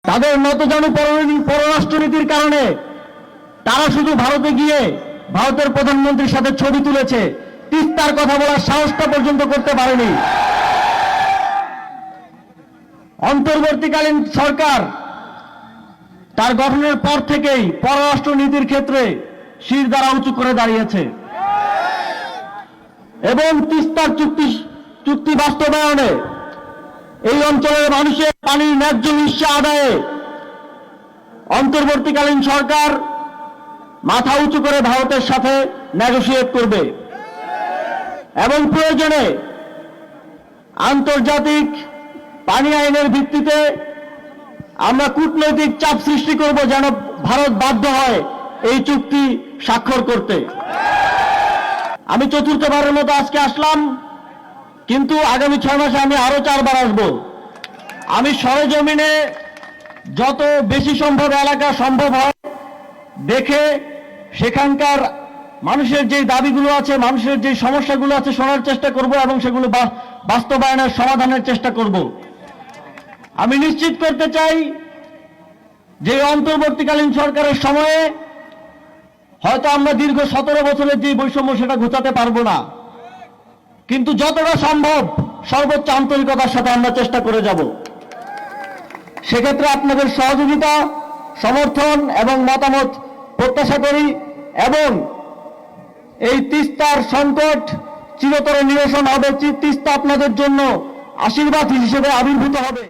তাদের নতজানু পররাষ্ট্রনীতির কারণে তারা শুধু ভারতে গিয়ে ভারতের প্রধানমন্ত্রীর সাথে ছবি তুলেছে, তিস্তার কথা বলার সাহসটা পর্যন্ত করতে পারেনি। অন্তর্বর্তীকালীন সরকার তার গঠনের পর থেকেই পররাষ্ট্র নীতির ক্ষেত্রে শিরদাঁড়া উঁচু করে দাঁড়িয়েছে এবং তিস্তার চুক্তি বাস্তবায়নে এই অঞ্চলের মানুষের পানির ন্যায্য হিস্যা আদায়ে অন্তর্বর্তীকালীন সরকার মাথা উঁচু করে ভারতের সাথে নেগোশিয়েট করবে এবং প্রয়োজনে আন্তর্জাতিক পানি আইনের ভিত্তিতে আমরা কূটনৈতিক চাপ সৃষ্টি করব যেন ভারত বাধ্য হয় এই চুক্তি স্বাক্ষর করতে। আমি চতুর্থবারের মতো আজকে আসলাম, কিন্তু আগামী 6 মাসে আমি আরো 4 বার আসব। আমি সরেজমিনে যত বেশি সম্ভব এলাকা সম্ভব হয় দেখে সেখানকার মানুষের যে দাবিগুলো আছে, মানুষের যে সমস্যাগুলো আছে শোনার চেষ্টা করব এবং সেগুলো বাস্তবায়নের সমাধানের চেষ্টা করব। আমি নিশ্চিত করতে চাই যে অন্তর্বর্তীকালীন সরকারের সময়ে হয়তো আমরা দীর্ঘ 17 বছরের যে বৈষম্য সেটা ঘোচাতে পারবো না, কিন্তু যতটা সম্ভব সর্বোচ্চ আন্তরিকতার সাথে আমরা চেষ্টা করে যাব। সেক্ষেত্রে আপনাদের সহযোগিতা, সমর্থন এবং মতামত প্রত্যাশা করি এবং এই তিস্তার সংকট চিরতরে নিরসন হবে। তিস্তা আপনাদের জন্য আশীর্বাদ হিসেবে আবির্ভূত হবে।